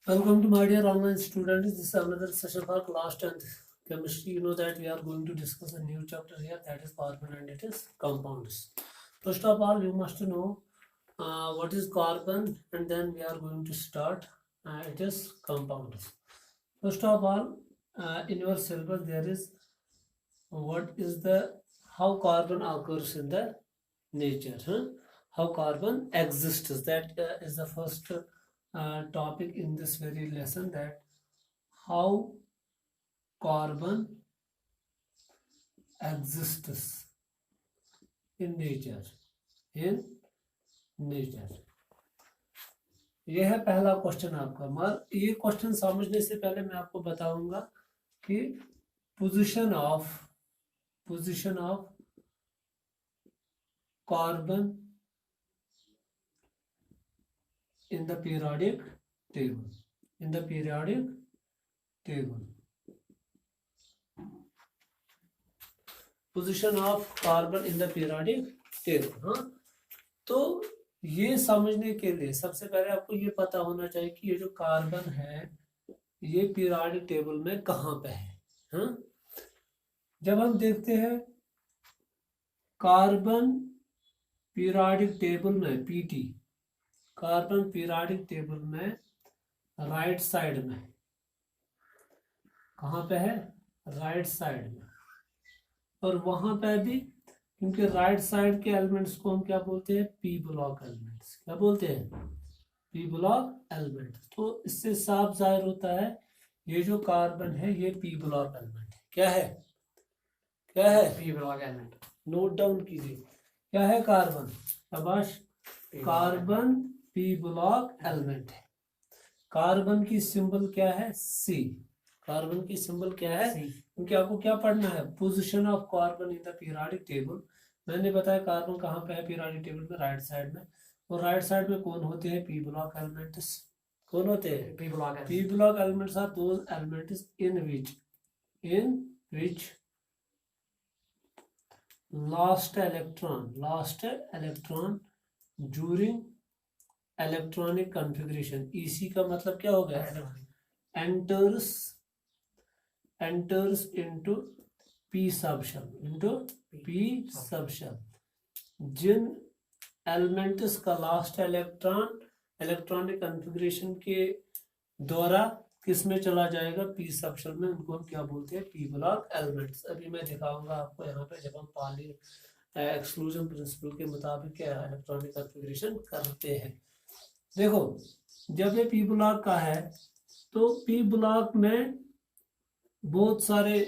Welcome to my dear online students. This is another session for class 10th chemistry. You know that we are going to discuss a new chapter here, that is carbon and it is compounds. First of all, you must know what is carbon, and then we are going to start. It is compounds. First of all, in your syllabus there is what is the how carbon occurs in the nature, how carbon exists. That is the first topic in this very lesson, that how carbon exists in nature. यह है पहला question आपका। मगर ये question समझने से पहले मैं आपको बताऊंगा कि position of carbon in the periodic table. Position of carbon in the periodic table. हाँ, तो ये समझने के लिए सबसे पहले आपको ये पता होना चाहिए कि ये जो कार्बन है ये पीरियोडिक टेबल में कहाँ पे है। हाँ, जब हम देखते हैं कार्बन पीरियोडिक टेबल में पीटी, कार्बन पीरियोडिक टेबल में राइट साइड में, कहाँ पे है? राइट साइड में। और वहां पे भी, क्योंकि राइट साइड के एलिमेंट्स को हम क्या बोलते हैं? P block elements. क्या बोलते हैं? P block element. तो इससे साफ जाहिर होता है ये जो कार्बन है ये पी ब्लॉक एलिमेंट है। क्या है? P block element. Note down कीजिए, क्या है? कार्बन। शाबाश, कार्बन पी ब्लॉक एलिमेंट है। कार्बन की सिंबल क्या है? सी। कार्बन की सिंबल क्या है? क्योंकि आपको क्या पढ़ना है? Position of carbon in the periodic table. मैंने बताया कार्बन कहाँ पे है पीरियोडिक टेबल में? राइट साइड में। और राइट साइड में कौन होते हैं? P block elements. कौन होते हैं? P block elements are those elements in which last electron during electronic configuration. EC का मतलब क्या हो गया? enters into p subshell, जिन एलिमेंट्स का लास्ट इलेक्ट्रॉनिक कॉन्फ़िगरेशन के द्वारा किस में चला जाएगा? पी सबशेल में। उनको हम क्या बोलते हैं? P block elements. अभी मैं दिखाऊंगा आपको यहाँ पे, जब हम पाली एक्सक्लूजन प्रिंसिपल के मुताबिक क्या इलेक्ट्रॉनिक कॉन्फ़िगरेशन करते हैं। देखो, जब ये पी ब्लॉक का है तो पी ब्लॉक में बहुत सारे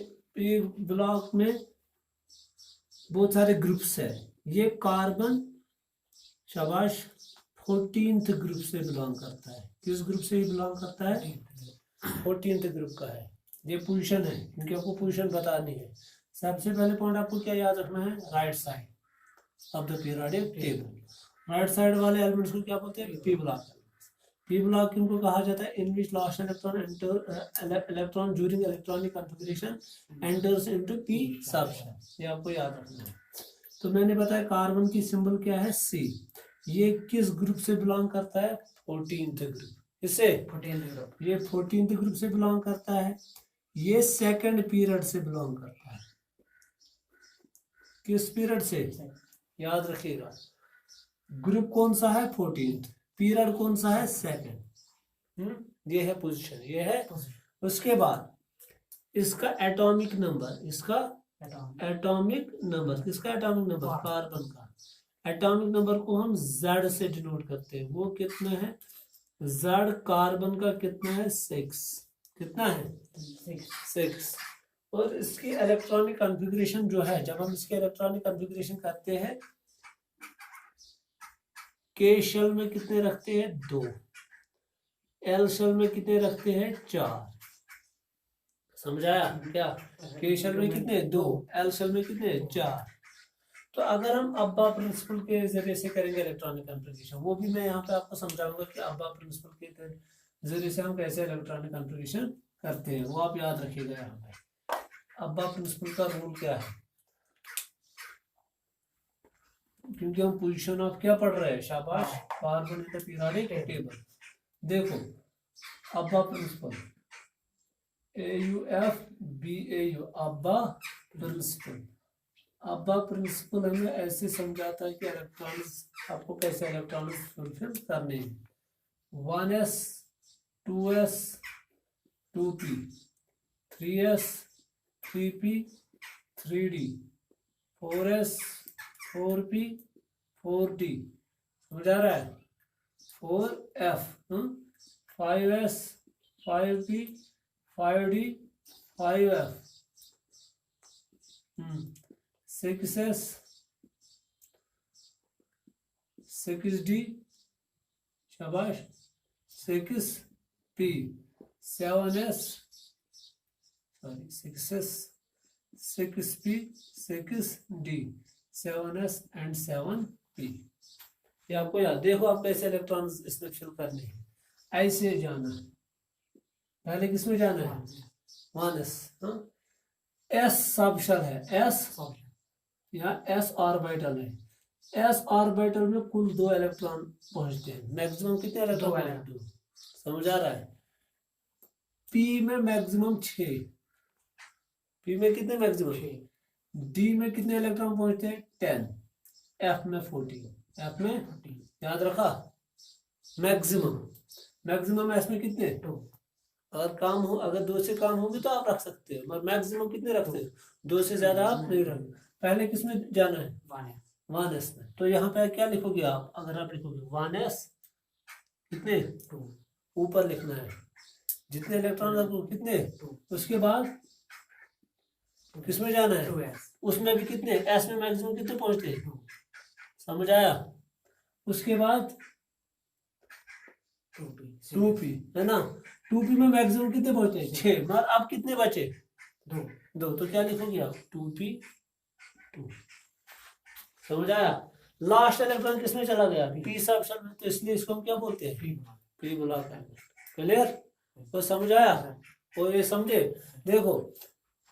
ग्रुप्स है। ये कार्बन, शाबाश, 14th ग्रुप से बिलोंग करता है। किस ग्रुप से बिलोंग करता है? 14th ग्रुप का है। ये पोजीशन है, क्योंकि आपको पोजीशन बतानी है। सबसे पहले पॉइंट आपको क्या याद रखना है? Right side of the periodic table. Right side वाले एलिमेंट्स को क्या बोलते हैं? P block. पी ब्लॉक किनको कहा जाता है? In which last electron during electronic configuration enters into p subshell. ये आपको याद रखना है। तो मैंने बताया कार्बन की सिंबल क्या है? सी। ये किस ग्रुप से बिलोंग करता है? 14th group. इससे 14th ग्रुप से बिलोंग करता है। ये सेकंड पीरियड से बिलोंग करता है। किस पीरियड से? याद रखिएगा, ग्रुप कौन सा है? 14th। पीरियड कौन सा है? सेकंड। ये है पोजीशन, ये है। उसके बाद इसका एटॉमिक नंबर, किसका एटॉमिक नंबर? कार्बन का एटॉमिक नंबर को हम Z से डिनोट करते हैं। वो कितना है? Z कार्बन का कितना है? 6। कितना है? 6। और इसकी इलेक्ट्रॉनिक कॉन्फ़िगरेशन जो है, जब हम इसके इलेक्ट्रॉनिक कॉन्फ़िगरेशन करते हैं, के शेल में कितने रखते हैं? 2। एल शेल में कितने रखते हैं? 4। समझाया क्या? के शेल में कितने? 2। एल शेल में कितने? 4। तो अगर हम अब्बा प्रिंसिपल के जरिए से करेंगे इलेक्ट्रॉनिक कॉन्फ़िगरेशन, वो भी मैं यहाँ पे आपको समझाऊंगा कि अब्बा प्रिंसिपल के जरिए से हम कैसे इलेक्ट्रॉनिक कॉन्फ़िगरेशन करते हैं। वो आप याद रखिएगा। यहाँ पे अब्बा प्रिंसिपल का रूल क्या है? क्योंकि हम पोजीशन ऑफ क्या पढ़ रहे हैं? शाबाश, carbon in the periodic table. देखो, अब्बा प्रिंसिपल, AUFBAU, अब्बा प्रिंसिपल। अब्बा प्रिंसिपल हमें ऐसे समझाता है कि इलेक्ट्रॉनिक्स आपको कैसे इलेक्ट्रॉनिक्स फुलफिल करने हैं। 1s 2s 2p, 3s 3p 3d, 4s 4p 4d, समझ आ रहा है? 4f 5s 5p 5d 5f, 6s 6d, शाबाश, 6p, 7s, sorry 6s 6p 6d, 7s and 7p। ये आपको याद, देखो आप कैसे इलेक्ट्रॉन्स इसमें फिल करने हैं। ऐसे जाना है, पहले किसमें जाना है? 1s, s सबशेल है, s यहाँ s ऑर्बिटल है। s ऑर्बिटल में कुल 2 इलेक्ट्रॉन पहुंचते हैं। मैक्सिमम कितने इलेक्ट्रॉन? 2। समझ आ रहा है? p में मैक्सिमम 6, p में कितने मैक्सिमम? d में कितने इलेक्ट्रॉन पहुंचते हैं? 10, f में 14, f में 14, याद रखा? मैक्सिमम s में कितने? 2। अगर काम हो, अगर 2 से काम होगी तो आप रख सकते हो, मगर मैक्सिमम कितने रखते हो? 2 से ज्यादा आप नहीं रखते। पहले किसमें जाना है? 1s में। तो यहाँ पे क्या लिखोगे आप? अगर आप लिखोगे 1s कितने? 2, ऊपर लिखना है जितने इलेक्ट्रॉन आपको कितने, उसके बाद किसमें जाना है? 2s, उसमें भी कितने? s में मैक्सिमम कितने पहुंचते हैं? समझ आया? उसके बाद 2p है ना, 2p में मैक्सिमम कितने पहुंचते हैं? 6, मगर अब कितने बचे? 2। तो क्या लिखोगे आप? 2p 2। समझ आया? लास्ट इलेक्ट्रॉन किसमें चला गया? p सबशेल में, तो इसलिए इसको हम क्या बोलते हैं? p ब्लॉक है। क्लियर? तो समझ आया? और ये समझे, देखो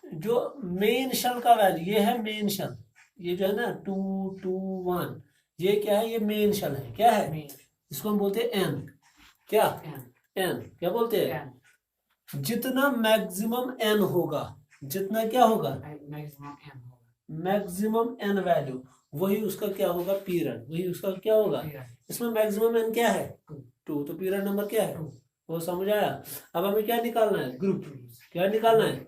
जो मेन शेल का वैल्यू, ये है मेन शेल, ये जो है ना 2 2 1, ये क्या है? ये मेन शेल है। क्या है? इसको हम बोलते हैं n। क्या? n क्या बोलते हैं? जितना मैक्सिमम n होगा, जितना क्या होगा? मैक्सिमम n वैल्यू, वही उसका क्या होगा? पीरियड, वही उसका क्या होगा? इसमें मैक्सिमम n क्या है? 2, तो पीरियड नंबर क्या है? वो समझ आया? अब हमें क्या निकालना है? ग्रुप। क्या निकालना है?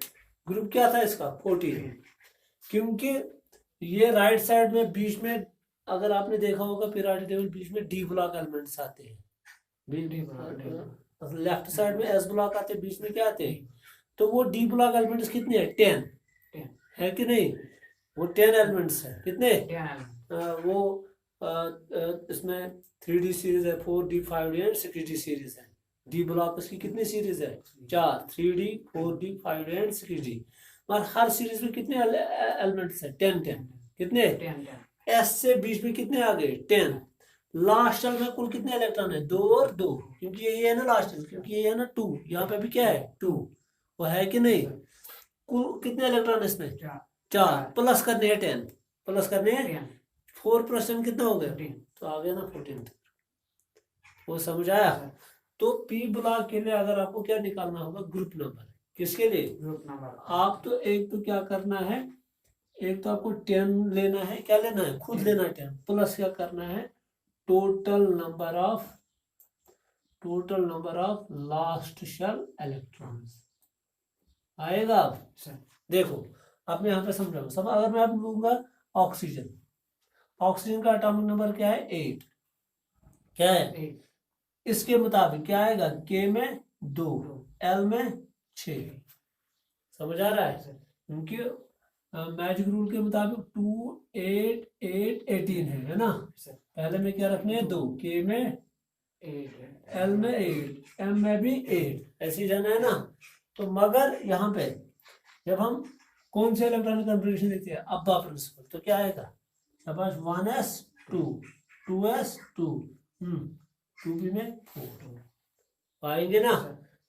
ग्रुप क्या था इसका? 14। क्योंकि ये राइट साइड में बीच में, अगर आपने देखा होगा पीरियोडिक टेबल, बीच में डी ब्लॉक एलिमेंट्स आते हैं, लेफ्ट साइड में एस ब्लॉक आते हैं, बीच में क्या आते हैं? तो वो डी ब्लॉक एलिमेंट्स कितने हैं? 10 है कि नहीं? वो 10 एलिमेंट्स है। कितने? वो इसमें 3D सीरीज है, 4D 5D and 6D series है। डी ब्लॉक इसकी कितनी सीरीज है? 4, 3D 4D 5D and 6D। और हर सीरीज में कितने एलिमेंट्स है? 10। कितने? 10। एस से बीच में कितने आ गए? 10। लास्ट शेल में कुल कितने इलेक्ट्रॉन है? 2 और 2, क्योंकि ये है ना लास्ट शेल, क्योंकि ये है ना 2, यहाँ पे भी क्या है? 2, वो है कि नहीं? कुल कितने इलेक्ट्रॉन इसमें? 4, प्लस करने हैं 10, प्लस करने हैं 4 + 10 कितना हो गया? 14। तो आ गया ना 14। वो समझ आया? तो पी ब्लॉक के लिए अगर आपको क्या निकालना होगा? Group number. किसके लिए? Group number. आप तो एक तो क्या करना है, एक तो आपको 10 लेना है। क्या लेना है? खुद लेना है 10, प्लस क्या करना है? Total number of last shell electrons आएगा। आप देखो, अब मैं यहाँ पे समझाऊंगा सब। अगर मैं आप लूंगा ऑक्सीजन, ऑक्सीजन का एटॉमिक नंबर क्या है? 8। क्या है? 8। इसके मुताबिक क्या आएगा? के में 2, एल में 6। समझ आ रहा है? क्योंकि मैजिक रूल के मुताबिक 2 8 8 18 है ना? पहले में क्या रखने हैं? 2, के में 8, एल में 8, एम में भी 8, ऐसे ही जाना है ना? तो मगर यहाँ पे जब हम कौन से इलेक्ट्रॉनिक कॉन्फ़िगरेशन लेते हैं? अब्बा प्रिंसिपल, तो क्या आएगा? शाबाश, 1s 2, 2s 2, 2p में 4 पाएंगे ना?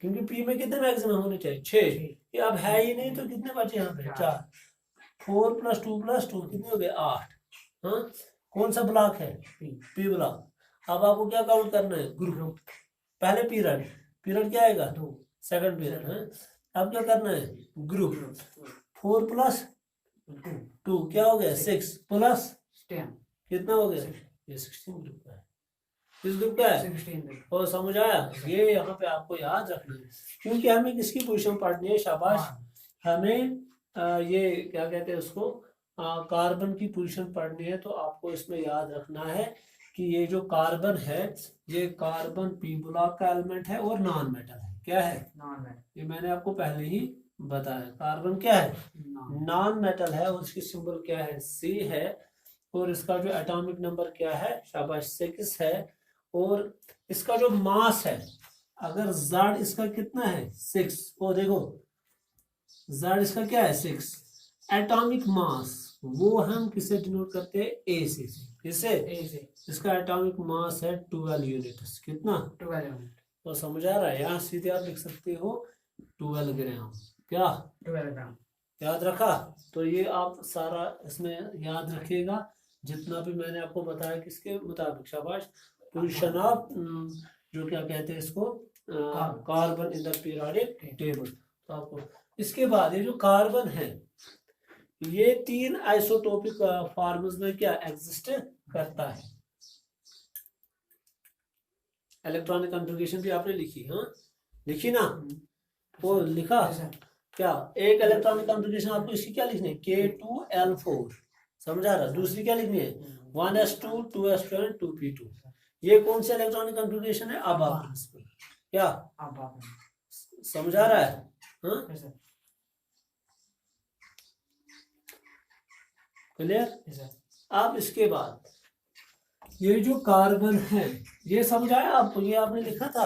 क्योंकि p में कितने मैक्सिमम होने चाहिए? 6। ये अब है ही नहीं, तो कितने बचे यहाँ पे? 4। 4 + 2 + 2 कितने हो गए? 8। हाँ, कौन सा ब्लॉक है? p block. अब आपको क्या काउंट करना है? ग्रुप। पहले पीरियड, पीरियड क्या आएगा? 2 सेकंड पीरियड है। अब क्या करना है? ग्रुप 4 प्लस 2 क्या हो गया? 6 प्लस 10 कितना हो गया? ये 16 ग्रुप का है। इस ग्रुप का है 16 और समझ आया? ये यहाँ पे आपको याद रखना है क्योंकि हमें किसकी पोजीशन पढ़नी है? शाबाश, हमें ये क्या कहते हैं उसको, कार्बन की पोजीशन पढ़नी है। तो आपको इसमें याद रखना है कि ये जो कार्बन है ये कार्बन पी ब्लॉक का एलिमेंट है और नॉन मेटल है। क्या है? Non metal. ये मैंने आपको पहले ही बताया। कार्बन क्या है? नॉन मेटल है और इसकी सिंबल क्या है? सी है। और इसका जो एटॉमिक नंबर क्या है? शाबाश 6 है। और इसका जो मास है, अगर Z इसका कितना है? 6। वो देखो Z इसका क्या है? 6। एटॉमिक मास वो हम किसे डिनोट करते हैं? ए से। किससे? ए से। इसका एटॉमिक मास है 12 यूनिट्स। कितना? 12 यूनिट। तो समझ आ रहा है? यहाँ सीधे आप लिख सकते हो 12 ग्राम। क्या? 12 ग्राम। याद रखा? तो ये आप सारा इसमें याद रखिएगा जितना भी मैंने आपको बताया किसके मुताबिक। शाबाश। पोजीशन ऑफ जो क्या कहते हैं इसको, carbon in the periodic table. तो आपको इसके बाद ये जो कार्बन है ये 3 आइसोटोपिक फॉर्म्स में क्या एग्जिस्ट करता है। इलेक्ट्रॉनिक कॉन्फ़िगरेशन भी आपने लिखी, हाँ लिखी ना? वो लिखा क्या? एक इलेक्ट्रॉनिक कॉन्फ़िगरेशन आपको इसकी क्या लिखनी है? K2L4। समझा रहा? दूसरी क्या लिखनी है? 1s2 2s2 and 2p2। ये कौन सी इलेक्ट्रॉनिक कॉन्फ़िगरेशन है? अब आप क्या समझा रहा है? हाँ क्लियर? अब इसके बाद ये जो कार्बन है ये समझ आया आपको? ये आपने लिखा था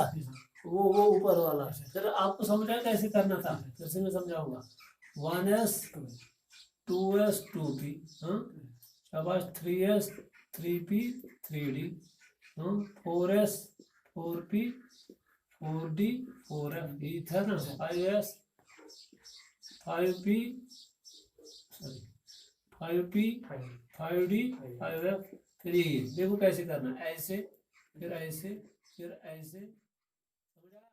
वो ऊपर वाला। फिर आपको समझ आया कैसे करना था? जैसे मैं समझाऊंगा। 1s 2s 2p, हाँ शाबाश 3s 3p 3d, हाँ 4s 4p 4d 4f, ये था ना? 5s 5p 5p 5d 5f। फिर ये देखो कैसे करना, ऐसे फिर ऐसे फिर ऐसे